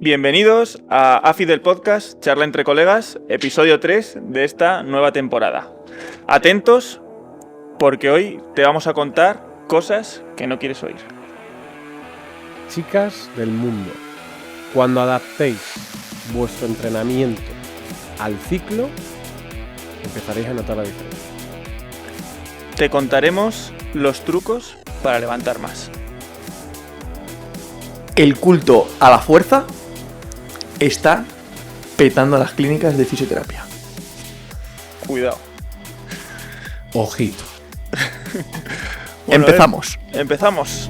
Bienvenidos a AFI del podcast, charla entre colegas, episodio 3 de esta nueva temporada. Atentos, porque hoy te vamos a contar cosas que no quieres oír. Chicas del mundo, cuando adaptéis vuestro entrenamiento al ciclo, empezaréis a notar la diferencia. Te contaremos los trucos para levantar más. El culto a la fuerza está petando las clínicas de fisioterapia. Cuidado. Ojito. Bueno, Empezamos. Empezamos.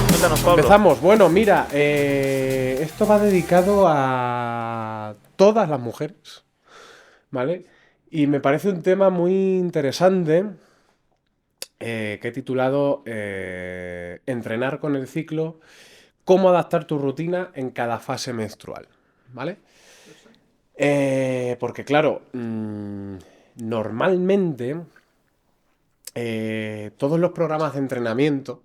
Cuéntanos, Pablo. Empezamos. Bueno, mira, esto va dedicado a todas las mujeres, ¿vale? Y me parece un tema muy interesante que he titulado Entrenar con el ciclo, cómo adaptar tu rutina en cada fase menstrual, ¿vale? Porque claro, normalmente todos los programas de entrenamiento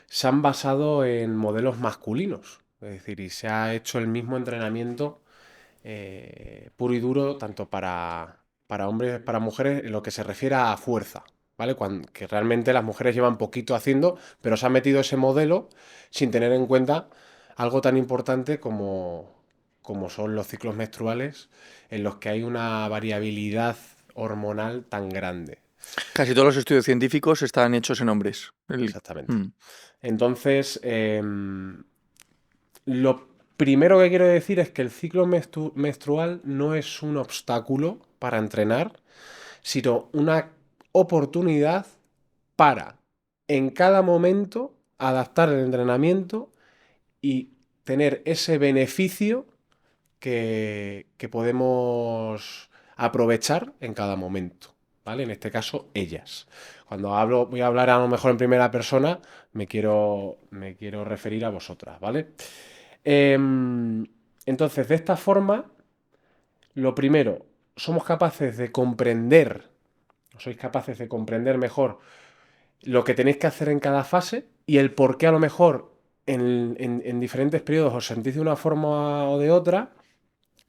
se han basado en modelos masculinos. Es decir, y se ha hecho el mismo entrenamiento puro y duro, tanto para hombres, para mujeres, en lo que se refiere a fuerza, ¿vale? Que realmente las mujeres llevan poquito haciendo, pero se ha metido ese modelo sin tener en cuenta algo tan importante como son los ciclos menstruales, en los que hay una variabilidad hormonal tan grande. Casi todos los estudios científicos están hechos en hombres. Exactamente. Entonces, lo primero que quiero decir es que el ciclo menstrual no es un obstáculo para entrenar, sino una oportunidad para, en cada momento, adaptar el entrenamiento y tener ese beneficio que podemos aprovechar en cada momento, ¿vale? En este caso, ellas. Cuando voy a hablar a lo mejor en primera persona, me quiero referir a vosotras, ¿vale? Entonces, de esta forma, lo primero, sois capaces de comprender mejor lo que tenéis que hacer en cada fase y el por qué a lo mejor en diferentes periodos os sentís de una forma o de otra,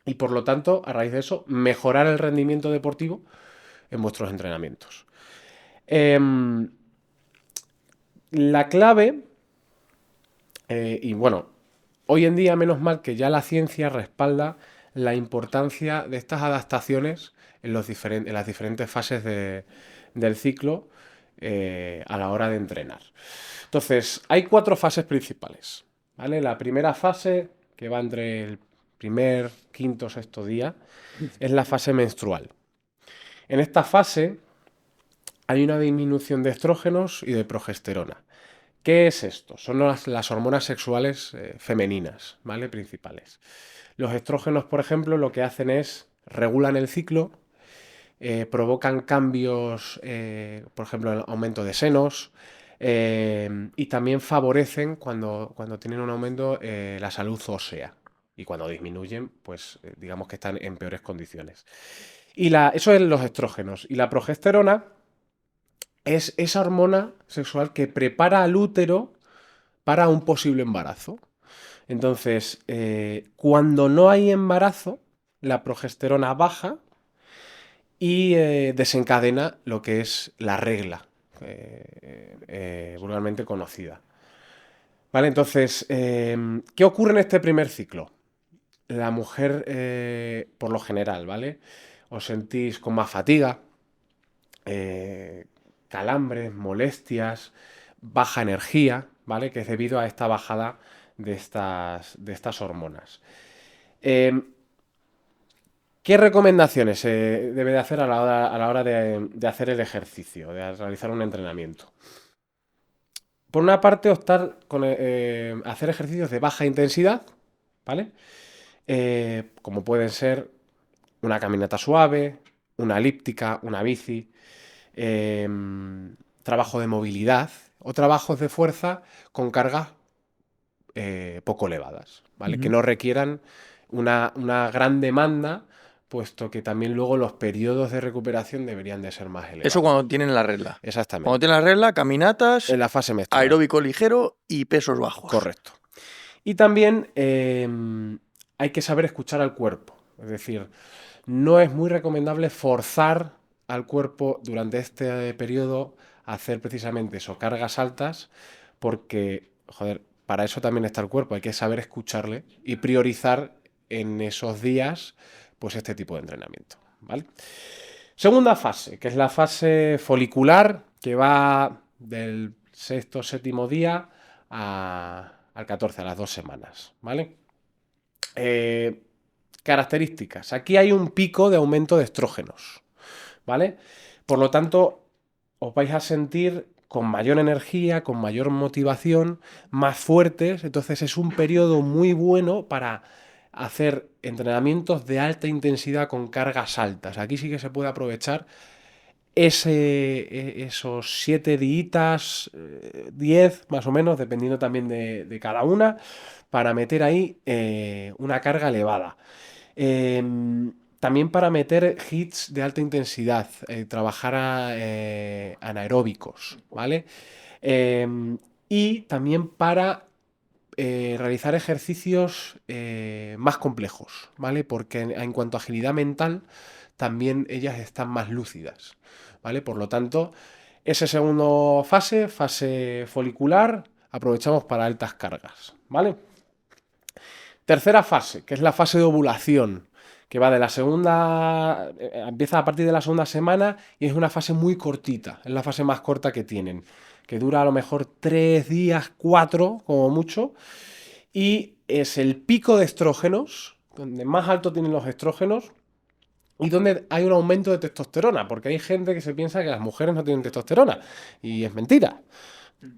y por lo tanto, a raíz de eso, mejorar el rendimiento deportivo en vuestros entrenamientos. La clave, y bueno, hoy en día menos mal que ya la ciencia respalda la importancia de estas adaptaciones en las diferentes fases del ciclo a la hora de entrenar. Entonces, hay 4 fases principales, ¿vale? La primera fase, que va entre el primer, quinto, sexto día, es la fase menstrual. En esta fase hay una disminución de estrógenos y de progesterona. ¿Qué es esto? Son las hormonas sexuales femeninas, ¿vale? Principales. Los estrógenos, por ejemplo, lo que hacen es regulan el ciclo, provocan cambios, por ejemplo, el aumento de senos, y también favorecen cuando tienen un aumento la salud ósea. Y cuando disminuyen, pues digamos que están en peores condiciones. Eso es los estrógenos. Y la progesterona es esa hormona sexual que prepara al útero para un posible embarazo. Entonces, cuando no hay embarazo, la progesterona baja y desencadena lo que es la regla, vulgarmente conocida. Vale, entonces, ¿qué ocurre en este primer ciclo? La mujer, por lo general, ¿vale? Os sentís con más fatiga, calambres, molestias, baja energía, ¿vale? Que es debido a esta bajada de estas hormonas. ¿Qué recomendaciones se debe de hacer a la hora de hacer el ejercicio, de realizar un entrenamiento? Por una parte, optar con hacer ejercicios de baja intensidad, ¿vale? Como pueden ser una caminata suave, una elíptica, una bici, trabajo de movilidad o trabajos de fuerza con cargas poco elevadas, ¿vale? Que no requieran una gran demanda puesto que también luego los periodos de recuperación deberían de ser más elevados. Eso cuando tienen la regla. Exactamente. Cuando tienen la regla, caminatas, En la fase menstrual. aeróbico ligero y pesos bajos. Correcto. Y también hay que saber escuchar al cuerpo. Es decir, no es muy recomendable forzar al cuerpo durante este periodo a hacer precisamente eso, cargas altas, porque, joder, para eso también está el cuerpo. Hay que saber escucharle y priorizar en esos días, pues este tipo de entrenamiento, ¿vale? Segunda fase, que es la fase folicular, que va del sexto, séptimo día al 14, a las 2 semanas, ¿vale? Características. Aquí hay un pico de aumento de estrógenos, ¿vale? Por lo tanto, os vais a sentir con mayor energía, con mayor motivación, más fuertes. Entonces es un periodo muy bueno para hacer entrenamientos de alta intensidad con cargas altas. Aquí sí que se puede aprovechar esos 7 días, 10 más o menos, dependiendo también de cada una, para meter ahí una carga elevada. También para meter hits de alta intensidad, trabajar anaeróbicos, ¿vale? Y también para realizar ejercicios más complejos, ¿vale? Porque en cuanto a agilidad mental, también ellas están más lúcidas, ¿vale? Por lo tanto, esa segunda fase folicular, aprovechamos para altas cargas, ¿vale? Tercera fase, que es la fase de ovulación, que va de la segunda, empieza a partir de la segunda semana y es una fase muy cortita, es la fase más corta que tienen, que dura a lo mejor 3 días, 4 como mucho, y es el pico de estrógenos, donde más alto tienen los estrógenos y donde hay un aumento de testosterona, porque hay gente que se piensa que las mujeres no tienen testosterona, y es mentira.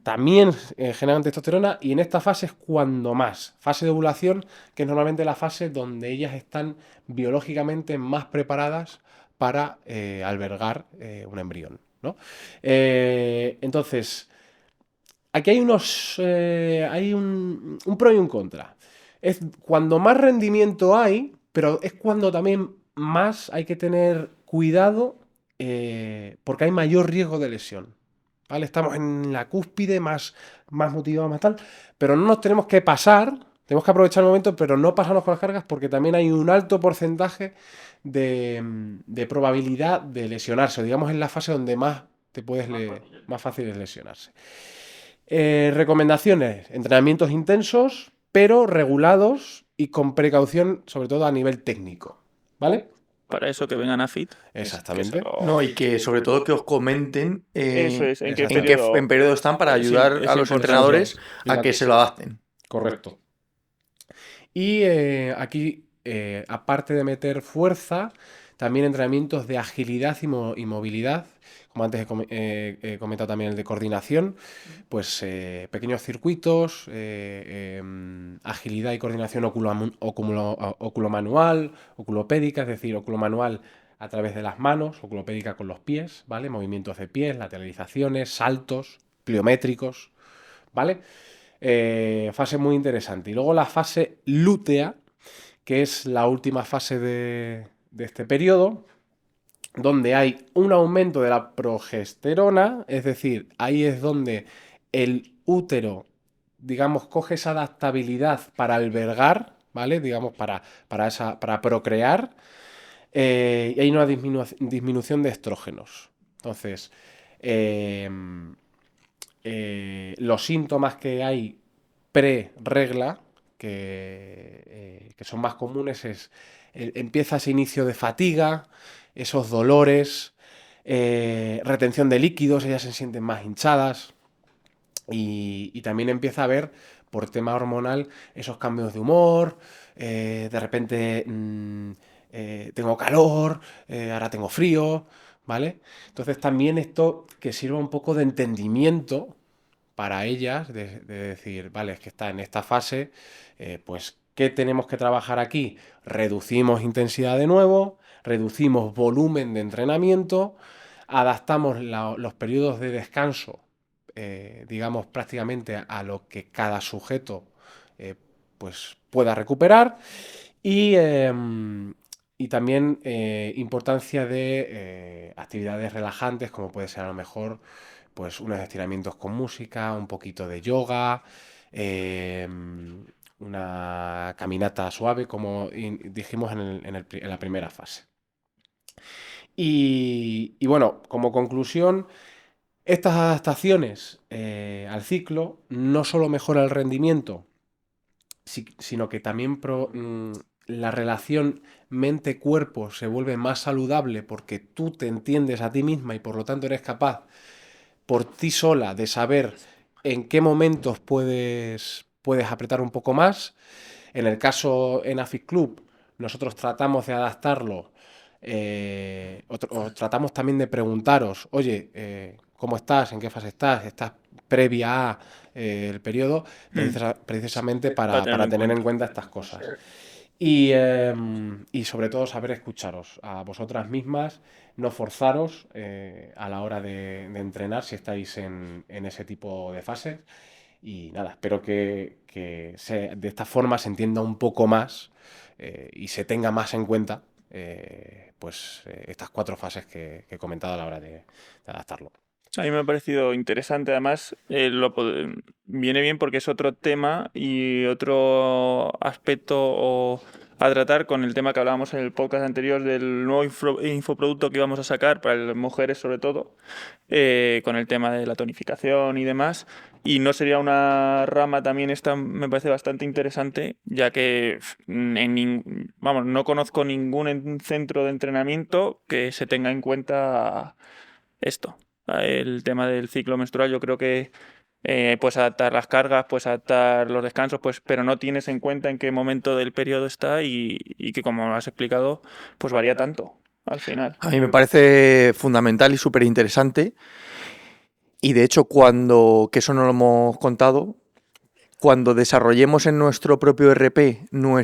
También generan testosterona y en esta fase es cuando más. Fase de ovulación, que es normalmente la fase donde ellas están biológicamente más preparadas para albergar un embrión, ¿no? Entonces, aquí hay hay un pro y un contra. Es cuando más rendimiento hay, pero es cuando también más hay que tener cuidado porque hay mayor riesgo de lesión. ¿Vale? Estamos en la cúspide, más motivados, más tal, pero no nos tenemos que pasar, tenemos que aprovechar el momento, pero no pasarnos con las cargas porque también hay un alto porcentaje de probabilidad de lesionarse, digamos en la fase donde más más fácil es lesionarse. Recomendaciones, entrenamientos intensos, pero regulados y con precaución, sobre todo a nivel técnico, ¿vale? Para eso que vengan a FIT. Exactamente. No, y que sobre todo que os comenten Eso es, en qué en qué periodo. periodo están para Sí, ayudar es a los importante. entrenadores a que se lo adapten. Correcto. Y aquí, aparte de meter fuerza, también entrenamientos de agilidad y movilidad, como antes he comentado también el de coordinación, pues pequeños circuitos, agilidad y coordinación oculomanual, oculopédica, es decir, oculomanual a través de las manos, oculopédica con los pies, ¿vale? Movimientos de pies, lateralizaciones, saltos, pliométricos, ¿vale? Fase muy interesante. Y luego la fase lútea, que es la última fase de este periodo, donde hay un aumento de la progesterona, es decir, ahí es donde el útero, digamos, coge esa adaptabilidad para albergar, ¿vale? Digamos, para procrear, y hay una disminución de estrógenos. Entonces, los síntomas que hay pre-regla, que son más comunes, empieza ese inicio de fatiga, esos dolores, retención de líquidos, ellas se sienten más hinchadas y también empieza a haber, por tema hormonal, esos cambios de humor, de repente tengo calor, ahora tengo frío, ¿vale? Entonces también esto que sirva un poco de entendimiento para ellas, de decir, vale, es que está en esta fase, pues, ¿qué tenemos que trabajar aquí? Reducimos intensidad de nuevo, reducimos volumen de entrenamiento, adaptamos los periodos de descanso, digamos, prácticamente a lo que cada sujeto pues, pueda recuperar y Y también importancia de actividades relajantes, como puede ser a lo mejor pues unos estiramientos con música, un poquito de yoga, eh, una caminata suave, como dijimos en la primera fase. Y bueno, como conclusión, estas adaptaciones al ciclo no solo mejora el rendimiento, sino que también la relación mente-cuerpo se vuelve más saludable porque tú te entiendes a ti misma y por lo tanto eres capaz por ti sola de saber en qué momentos puedes apretar un poco más. En el caso en AFIC Club, nosotros tratamos de adaptarlo o tratamos también de preguntaros, oye, ¿cómo estás? ¿En qué fase estás? ¿Estás previa a el periodo? Precisamente Para tenerlo para en tener en cuenta. cuenta estas cosas. Y sobre todo saber escucharos a vosotras mismas, no forzaros a la hora de entrenar si estáis en ese tipo de fases. Y nada, espero que de esta forma se entienda un poco más y se tenga más en cuenta estas 4 fases que he comentado a la hora de adaptarlo. A mí me ha parecido interesante, además viene bien porque es otro tema y otro aspecto a tratar con el tema que hablábamos en el podcast anterior del nuevo infoproducto que íbamos a sacar para las mujeres sobre todo, con el tema de la tonificación y demás. Y no sería una rama también esta, me parece bastante interesante, ya que vamos, no conozco ningún centro de entrenamiento que se tenga en cuenta esto. El tema del ciclo menstrual, yo creo que puedes adaptar las cargas, puedes adaptar los descansos, pues, pero no tienes en cuenta en qué momento del periodo está y que, como has explicado, pues varía tanto al final. A mí me parece fundamental y súper interesante. Y de hecho, que eso no lo hemos contado, cuando desarrollemos en nuestro propio RP, en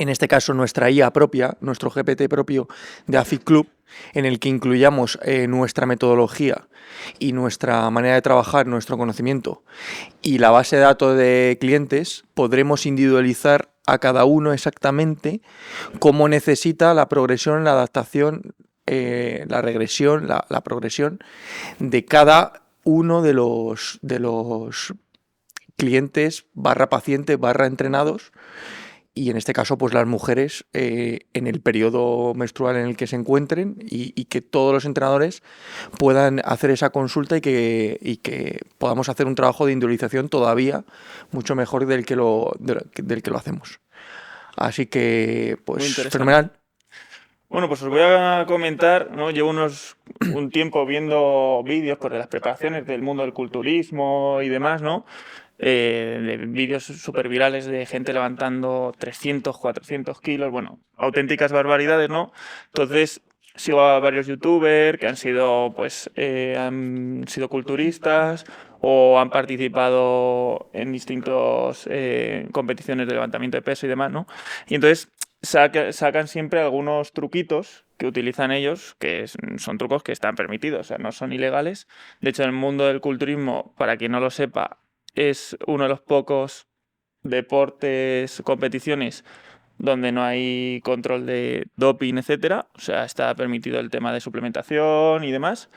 este caso nuestra IA propia, nuestro GPT propio de AFIC Club, en el que incluyamos nuestra metodología y nuestra manera de trabajar, nuestro conocimiento y la base de datos de clientes, podremos individualizar a cada uno exactamente cómo necesita la progresión, la adaptación, la regresión, la progresión de cada uno de los clientes /pacientes /entrenados. Y en este caso, pues las mujeres en el periodo menstrual en el que se encuentren y que todos los entrenadores puedan hacer esa consulta y que podamos hacer un trabajo de individualización todavía mucho mejor del que lo hacemos. Así que, Muy pues, interesante. fenomenal. Bueno, pues os voy a comentar, ¿no? Llevo un tiempo viendo vídeos pues, de las preparaciones del mundo del culturismo y demás, ¿no? De vídeos súper virales de gente levantando 300, 400 kilos, bueno, auténticas barbaridades, ¿no? Entonces, sigo a varios youtubers que han sido culturistas o han participado en distintas competiciones de levantamiento de peso y demás, ¿no? Y entonces sacan siempre algunos truquitos que utilizan ellos, que son trucos que están permitidos, o sea, no son ilegales. De hecho, en el mundo del culturismo, para quien no lo sepa, es uno de los pocos deportes, competiciones donde no hay control de doping, etcétera. O sea, está permitido el tema de suplementación y demás.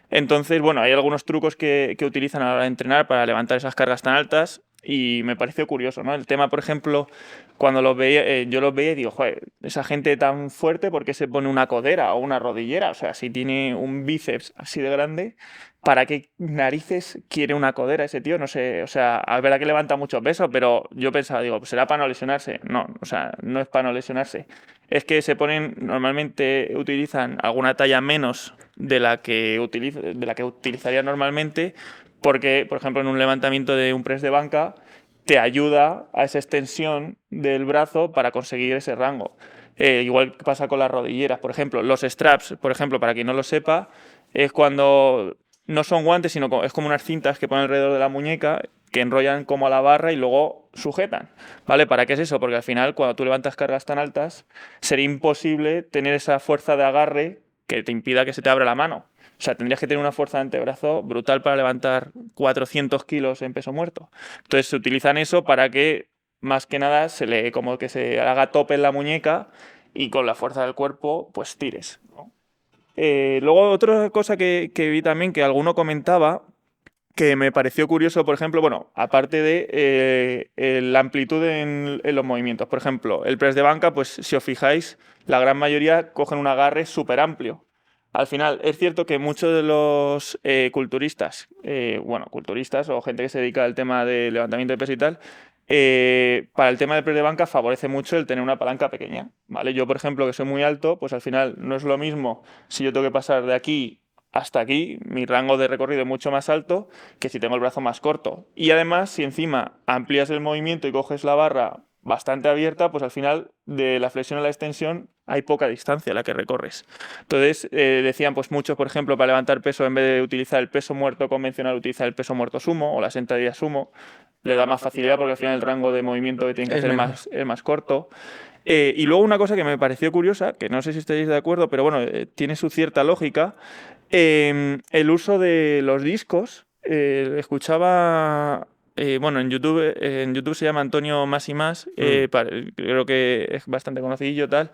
Entonces, bueno, hay algunos trucos que utilizan a la hora de entrenar para levantar esas cargas tan altas y me pareció curioso, ¿no? El tema, por ejemplo, cuando yo los veía y digo, joder, esa gente tan fuerte, ¿por qué se pone una codera o una rodillera? O sea, si tiene un bíceps así de grande, ¿para qué narices quiere una codera ese tío? No sé, o sea, es verdad que levanta mucho peso, pero yo pensaba, digo, pues será para no lesionarse. No, o sea, no es para no lesionarse. Es que normalmente utilizan alguna talla menos de la que utilizaría normalmente, porque, por ejemplo, en un levantamiento de un press de banca, te ayuda a esa extensión del brazo para conseguir ese rango. Igual que pasa con las rodilleras, por ejemplo. Los straps, por ejemplo, para quien no lo sepa, es cuando no son guantes, sino es como unas cintas que ponen alrededor de la muñeca que enrollan como a la barra y luego sujetan, ¿vale? ¿Para qué es eso? Porque al final, cuando tú levantas cargas tan altas, sería imposible tener esa fuerza de agarre que te impida que se te abra la mano. O sea, tendrías que tener una fuerza de antebrazo brutal para levantar 400 kilos en peso muerto. Entonces se utilizan eso para que, más que nada, como que se haga tope en la muñeca y con la fuerza del cuerpo pues tires, ¿no? Luego otra cosa que vi también que alguno comentaba que me pareció curioso, por ejemplo, bueno, aparte de la amplitud en los movimientos. Por ejemplo, el press de banca, pues si os fijáis, la gran mayoría cogen un agarre súper amplio. Al final, es cierto que muchos de los culturistas, culturistas o gente que se dedica al tema de levantamiento de peso y tal, para el tema del press de banca favorece mucho el tener una palanca pequeña, ¿vale? Yo, por ejemplo, que soy muy alto, pues al final no es lo mismo si yo tengo que pasar de aquí hasta aquí, mi rango de recorrido es mucho más alto que si tengo el brazo más corto. Y además, si encima amplías el movimiento y coges la barra bastante abierta, pues al final de la flexión a la extensión hay poca distancia a la que recorres. Entonces, decían pues muchos, por ejemplo, para levantar peso, en vez de utilizar el peso muerto convencional, utilizar el peso muerto sumo o la sentadilla sumo. Le da más facilidad porque al final el rango de movimiento que tienen que hacer es más corto. Y luego una cosa que me pareció curiosa, que no sé si estáis de acuerdo, pero bueno, tiene su cierta lógica, el uso de los discos. Escuchaba, en YouTube se llama Antonio Más y Más, creo que es bastante conocido tal.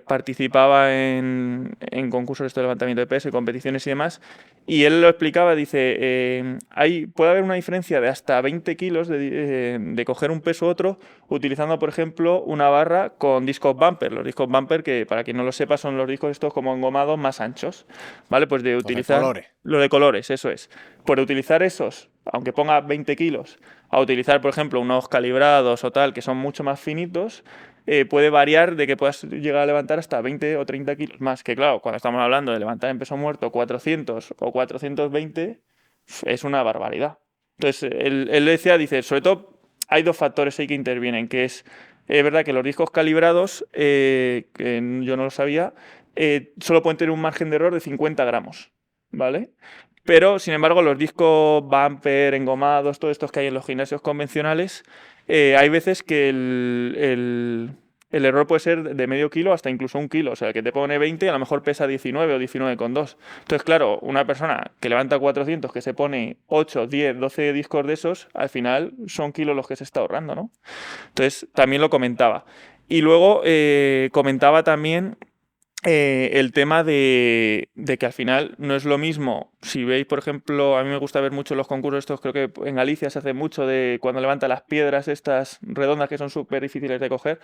Participaba en concursos de esto de levantamiento de peso y competiciones y demás, y él lo explicaba, dice, puede haber una diferencia de hasta 20 kilos de coger un peso u otro utilizando, por ejemplo, una barra con discos bumper. Los discos bumper, que para quien no lo sepa, son los discos estos como engomados más anchos, ¿vale? Pues de utilizar... de colores. Lo de colores, eso es. Por utilizar esos, aunque ponga 20 kilos, a utilizar, por ejemplo, unos calibrados o tal, que son mucho más finitos, puede variar de que puedas llegar a levantar hasta 20 o 30 kilos más. Que claro, cuando estamos hablando de levantar en peso muerto 400 o 420, es una barbaridad. Entonces, él decía, dice, sobre todo hay dos factores ahí que intervienen, que es verdad que los discos calibrados, que yo no lo sabía, solo pueden tener un margen de error de 50 gramos, ¿vale? Pero, sin embargo, los discos bumper, engomados, todos estos que hay en los gimnasios convencionales, hay veces que el error puede ser de medio kilo hasta incluso un kilo. O sea, el que te pone 20 a lo mejor pesa 19 o 19,2. Entonces, claro, una persona que levanta 400, que se pone 8, 10, 12 discos de esos, al final son kilos los que se está ahorrando, ¿no? Entonces, también lo comentaba. Y luego comentaba también el tema de que al final no es lo mismo. Si veis, por ejemplo, a mí me gusta ver mucho los concursos estos, creo que en Galicia se hace mucho de cuando levanta las piedras estas redondas que son súper difíciles de coger.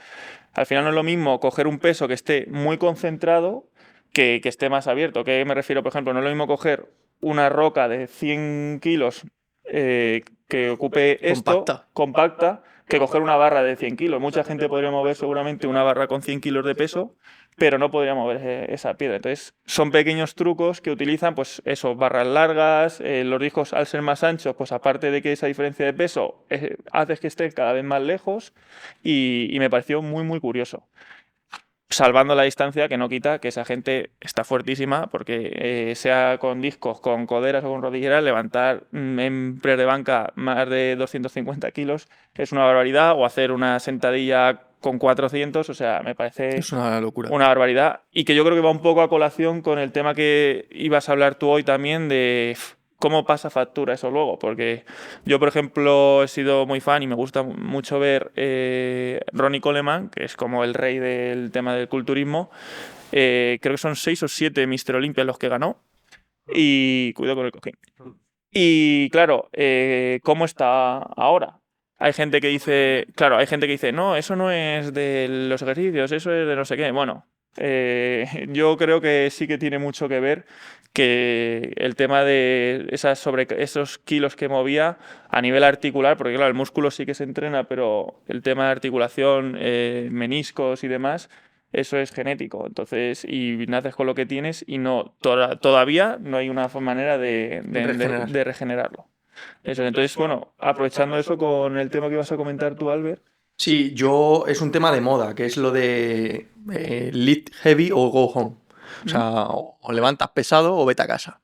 Al final no es lo mismo coger un peso que esté muy concentrado que esté más abierto. ¿Qué me refiero? Por ejemplo, no es lo mismo coger una roca de 100 kilos que ocupe esto, compacta, que coger una barra de 100 kilos. Mucha gente podría mover seguramente una barra con 100 kilos de peso, pero no podría mover esa piedra. Entonces, son pequeños trucos que utilizan, pues eso, barras largas, los discos al ser más anchos, pues aparte de que esa diferencia de peso hace que estén cada vez más lejos, y me pareció muy, muy curioso. Salvando la distancia, que no quita que esa gente está fuertísima, porque sea con discos, con coderas o con rodilleras, levantar en press de banca más de 250 kilos es una barbaridad, o hacer una sentadilla con 400, o sea, me parece Es una locura. una barbaridad. Y que yo creo que va un poco a colación con el tema que ibas a hablar tú hoy también de cómo pasa factura eso luego, porque yo, por ejemplo, he sido muy fan y me gusta mucho ver Ronnie Coleman, que es como el rey del tema del culturismo. Creo que son 6 o 7 Mr. Olympia los que ganó, y cuidado con el cojín. Y claro, ¿cómo está ahora? Hay gente que dice, claro, hay gente que dice, no, eso no es de los ejercicios, eso es de no sé qué. Bueno, yo creo que sí que tiene mucho que ver que el tema de esos kilos que movía a nivel articular, porque claro, el músculo sí que se entrena, pero el tema de articulación, meniscos y demás, eso es genético. Entonces, y naces con lo que tienes y todavía no hay una manera de regenerarlo. Eso, entonces, bueno, aprovechando eso con el tema que ibas a comentar tú, Albert. Sí, es un tema de moda, que es lo de lift heavy o go home. O sea, o levantas pesado o vete a casa.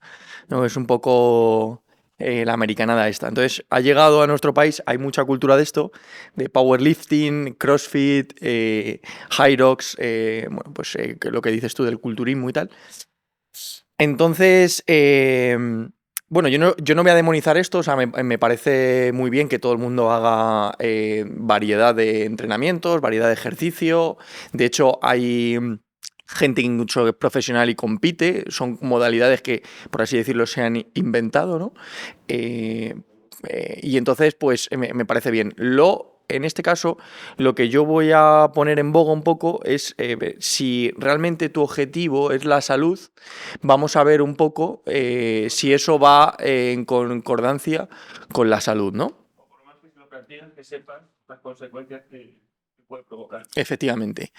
¿No? Es un poco la americanada esta. Entonces, ha llegado a nuestro país, hay mucha cultura de esto, de powerlifting, crossfit, high rocks, lo que dices tú del culturismo y tal. Entonces, Bueno, yo no voy a demonizar esto, o sea, me parece muy bien que todo el mundo haga variedad de entrenamientos, variedad de ejercicio. De hecho, hay gente que incluso es profesional y compite, son modalidades que, por así decirlo, se han inventado, ¿no? Eh, y entonces, pues me parece bien. En este caso, lo que yo voy a poner en boga un poco es si realmente tu objetivo es la salud, vamos a ver un poco si eso va en concordancia con la salud, ¿no? O por lo menos que si lo practicas, que sepas las consecuencias que puede provocar. Efectivamente.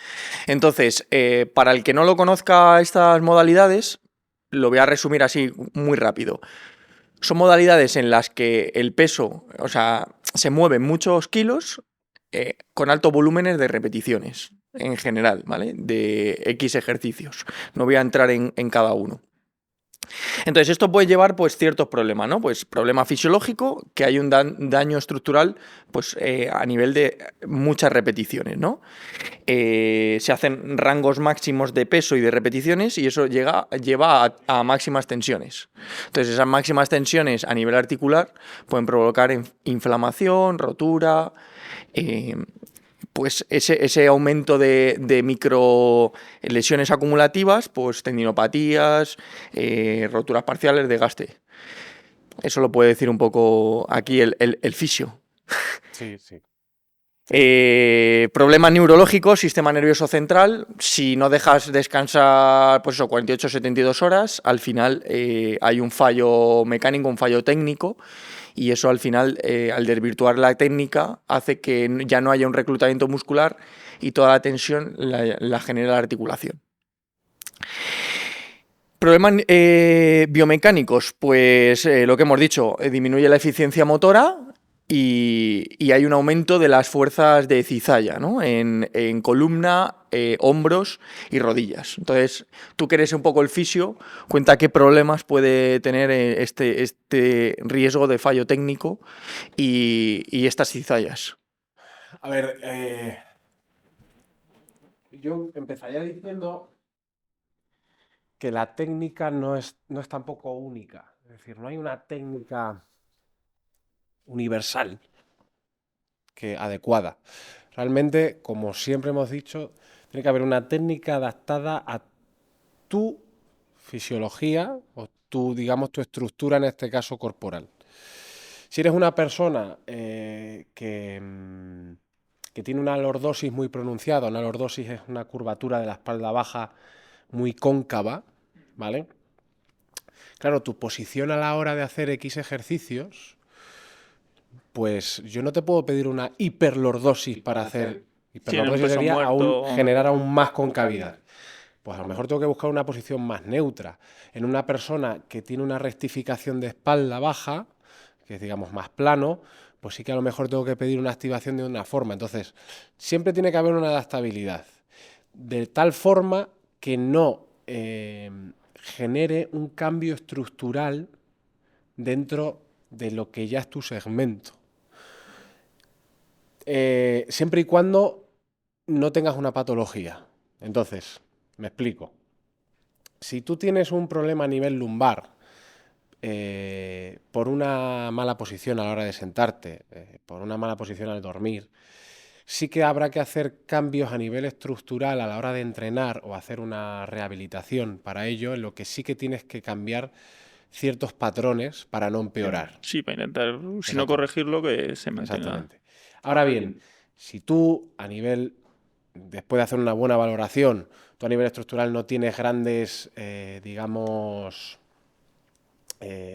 Entonces, para el que no lo conozca estas modalidades, lo voy a resumir así muy rápido. Son modalidades en las que el peso, o sea, se mueven muchos kilos con altos volúmenes de repeticiones, en general, ¿vale? De X ejercicios. No voy a entrar en cada uno. Entonces, esto puede llevar pues ciertos problemas, ¿no? Pues problema fisiológico, que hay un daño estructural pues a nivel de muchas repeticiones, ¿no? Se hacen rangos máximos de peso y de repeticiones y eso lleva a máximas tensiones. Entonces, esas máximas tensiones a nivel articular pueden provocar inflamación, rotura, pues ese aumento de micro lesiones acumulativas, pues tendinopatías, roturas parciales, desgaste. Eso lo puede decir un poco aquí el fisio. Sí, sí. Problemas neurológicos, sistema nervioso central. Si no dejas descansar, pues eso, 48-72 horas, al final hay un fallo mecánico, un fallo técnico, y eso al final, al desvirtuar la técnica, hace que ya no haya un reclutamiento muscular y toda la tensión la genera la articulación. Problemas biomecánicos, pues lo que hemos dicho, disminuye la eficiencia motora y hay un aumento de las fuerzas de cizalla, ¿no? En columna, hombros y rodillas. Entonces, tú que eres un poco el fisio, cuenta qué problemas puede tener este riesgo de fallo técnico y estas cizallas. A ver, yo empezaría diciendo que la técnica no es tampoco única. Es decir, no hay una técnica universal adecuada. Realmente, como siempre hemos dicho, tiene que haber una técnica adaptada a tu fisiología o digamos, tu estructura, en este caso corporal. Si eres una persona que tiene una lordosis muy pronunciada, una lordosis es una curvatura de la espalda baja muy cóncava, ¿vale? Claro, tu posición a la hora de hacer X ejercicios, pues yo no te puedo pedir una hiperlordosis para hacer. Hiperlordosis peso sería muerto. generar aún más concavidad. Pues a lo mejor tengo que buscar una posición más neutra. En una persona que tiene una rectificación de espalda baja, que es digamos más plano, pues sí que a lo mejor tengo que pedir una activación de una forma. Entonces, siempre tiene que haber una adaptabilidad, de tal forma que no genere un cambio estructural dentro de lo que ya es tu segmento. Siempre y cuando no tengas una patología. Entonces, me explico. Si tú tienes un problema a nivel lumbar, por una mala posición a la hora de sentarte, por una mala posición al dormir, sí que habrá que hacer cambios a nivel estructural a la hora de entrenar o hacer una rehabilitación para ello, en lo que sí que tienes que cambiar ciertos patrones para no empeorar. Sí, para intentar, si no corregirlo, que se mantenga. Exactamente. Ahora bien, si tú después de hacer una buena valoración, tú a nivel estructural no tienes grandes, digamos,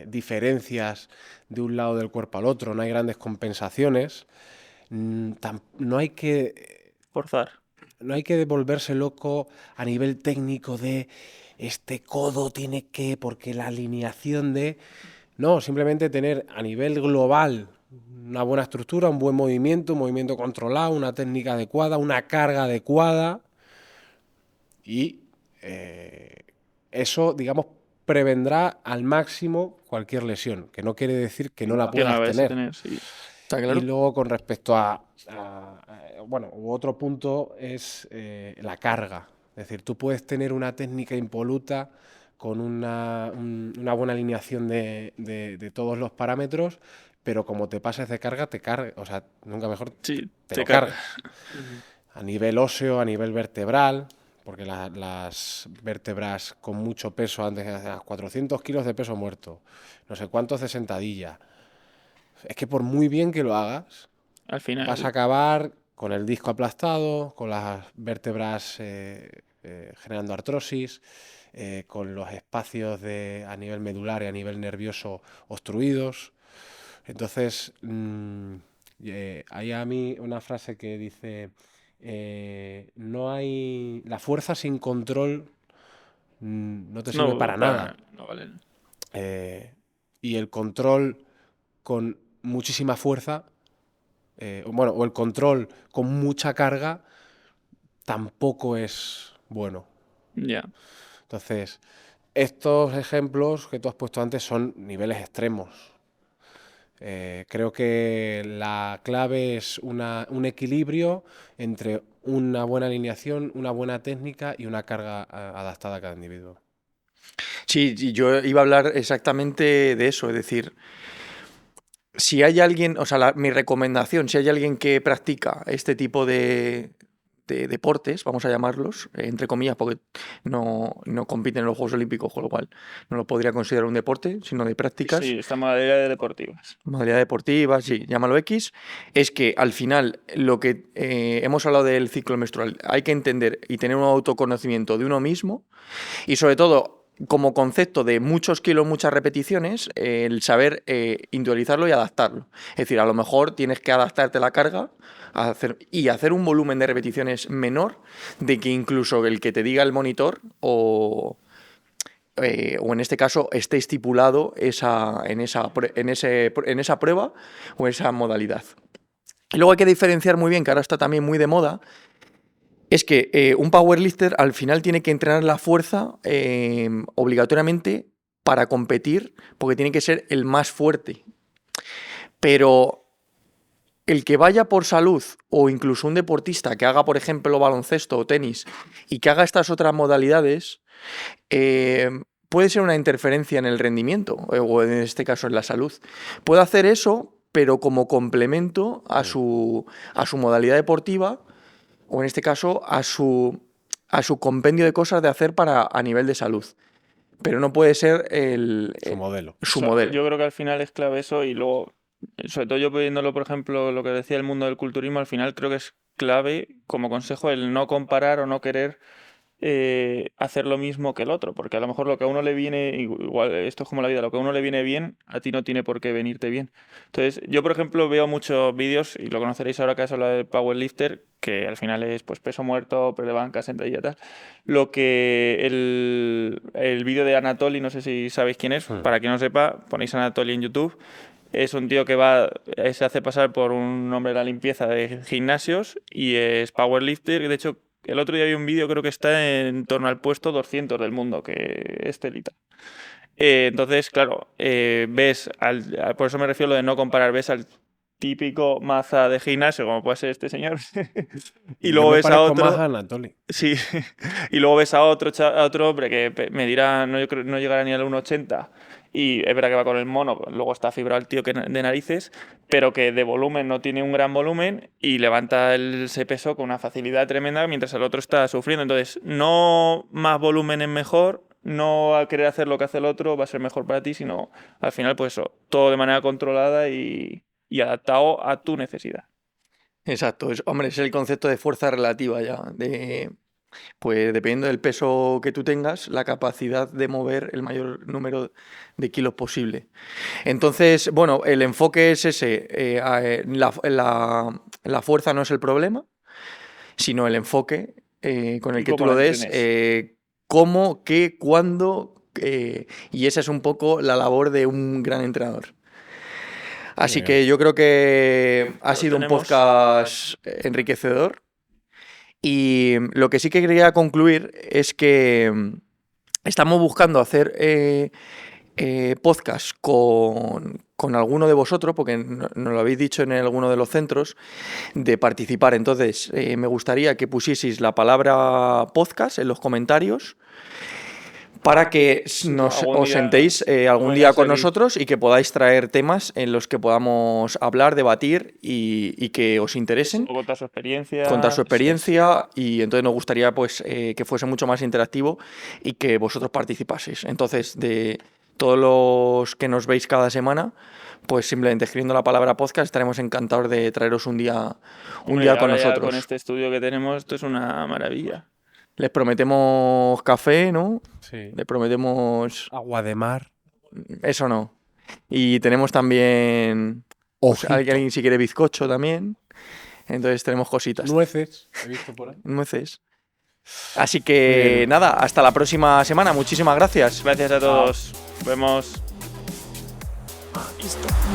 diferencias de un lado del cuerpo al otro, no hay grandes compensaciones, no hay que Forzar. no hay que volverse loco a nivel técnico de este codo tiene que, porque la alineación de... No, simplemente tener a nivel global una buena estructura, un buen movimiento, un movimiento controlado, una técnica adecuada, una carga adecuada y eso, digamos, prevendrá al máximo cualquier lesión, que no quiere decir que no la Que no puedas la vais a tener. tener, sí. ¿Está claro? Y luego con respecto bueno, otro punto es la carga. Es decir, tú puedes tener una técnica impoluta, con una buena alineación de todos los parámetros, pero como te pases de carga, te carga, o sea, nunca mejor Sí, te te lo cargas. cargas. A nivel óseo, a nivel vertebral, porque las vértebras con mucho peso, antes de 400 kilos de peso muerto, no sé cuántos de sentadilla. Es que por muy bien que lo hagas, Al vas a final, acabar con el disco aplastado, con las vértebras generando artrosis, con los espacios a nivel medular y a nivel nervioso obstruidos. Entonces, hay a mí una frase que dice, no hay, la fuerza sin control no te sirve no, para nada. no vale. Eh, y el control con muchísima fuerza, bueno, o el control con mucha carga, tampoco es bueno. Ya. Entonces, estos ejemplos que tú has puesto antes son niveles extremos. Creo que la clave es un equilibrio entre una buena alineación, una buena técnica y una carga adaptada a cada individuo. Sí, y yo iba a hablar exactamente de eso, es decir, si hay alguien, o sea, mi recomendación, si hay alguien que practica este tipo de deportes, vamos a llamarlos, entre comillas, porque no compiten en los Juegos Olímpicos, con lo cual no lo podría considerar un deporte, sino de prácticas, Sí, esta modalidad de deportivas. modalidad deportiva, sí, llámalo X, es que al final lo que hemos hablado del ciclo menstrual, hay que entender y tener un autoconocimiento de uno mismo y sobre todo como concepto de muchos kilos, muchas repeticiones, el saber individualizarlo y adaptarlo. Es decir, a lo mejor tienes que adaptarte a la carga y hacer un volumen de repeticiones menor de que incluso el que te diga el monitor o en este caso esté estipulado en esa prueba o esa modalidad. Y luego hay que diferenciar muy bien, que ahora está también muy de moda, es que un powerlifter al final tiene que entrenar la fuerza obligatoriamente para competir, porque tiene que ser el más fuerte. Pero el que vaya por salud o incluso un deportista que haga, por ejemplo, baloncesto o tenis y que haga estas otras modalidades, puede ser una interferencia en el rendimiento o en este caso en la salud. Puede hacer eso, pero como complemento a su modalidad deportiva o en este caso a su compendio de cosas de hacer a nivel de salud. Pero no puede ser Su modelo. su modelo. Yo creo que al final es clave eso y luego, sobre todo yo viéndolo, por ejemplo, lo que decía el mundo del culturismo, al final creo que es clave como consejo el no comparar o no querer hacer lo mismo que el otro, porque a lo mejor lo que a uno le viene, igual esto es como la vida, lo que a uno le viene bien, a ti no tiene por qué venirte bien. Entonces, yo por ejemplo veo muchos vídeos, y lo conoceréis ahora que has hablado del powerlifter, que al final es pues peso muerto, press de banca, sentadilla, tal. Lo que el vídeo de Anatoly, no sé si sabéis quién es, para quien no sepa, ponéis Anatoly en YouTube. Es un tío que se hace pasar por un hombre de la limpieza de gimnasios y es powerlifter. De hecho, el otro día vi un vídeo, creo que está en torno al puesto 200 del mundo, que es telita. Entonces, claro, por eso me refiero a lo de no comparar, ves al típico maza de gimnasio, como puede ser este señor, y Yo luego me ves a parezco más otro. a Anatoly. Sí, y luego ves a otro hombre que me dirá, no, yo creo, no llegará ni al 1,80 y es verdad que va con el mono, luego está fibrado el tío de narices, pero que de volumen no tiene un gran volumen y levanta ese peso con una facilidad tremenda mientras el otro está sufriendo. Entonces, no más volumen es mejor, no a querer hacer lo que hace el otro va a ser mejor para ti, sino al final, pues eso, todo de manera controlada y adaptado a tu necesidad. Exacto, hombre, es el concepto de fuerza relativa ya, pues dependiendo del peso que tú tengas, la capacidad de mover el mayor número de kilos posible. Entonces, bueno, el enfoque es ese, la fuerza no es el problema, sino el enfoque con el Y que tú cómo lo la des, entrenes. cómo, qué, cuándo, y esa es un poco la labor de un gran entrenador. Así que yo creo que ha sido un tenemos. podcast enriquecedor. Y lo que sí que quería concluir es que estamos buscando hacer podcast con alguno de vosotros, porque nos lo habéis dicho en alguno de los centros, de participar. Entonces, me gustaría que pusieseis la palabra podcast en los comentarios para que Algún os día sentéis algún venga día a con salir. nosotros y que podáis traer temas en los que podamos hablar, debatir y que os interesen. O contar su experiencia. Contar su Sí. experiencia y entonces nos gustaría pues que fuese mucho más interactivo y que vosotros participaseis. Entonces, de todos los que nos veis cada semana, pues simplemente escribiendo la palabra podcast estaremos encantados de traeros un día Hombre, con ahora ya nosotros. con este estudio que tenemos, esto es una maravilla. Les prometemos café, ¿no? Sí. Les prometemos... Agua de mar. Eso no. Y tenemos también... pues, Ojito. alguien si quiere bizcocho también. Entonces tenemos cositas. Nueces. He visto por ahí. Nueces. Así que nada, hasta la próxima semana. Muchísimas gracias. Gracias a todos. Vemos. Listo.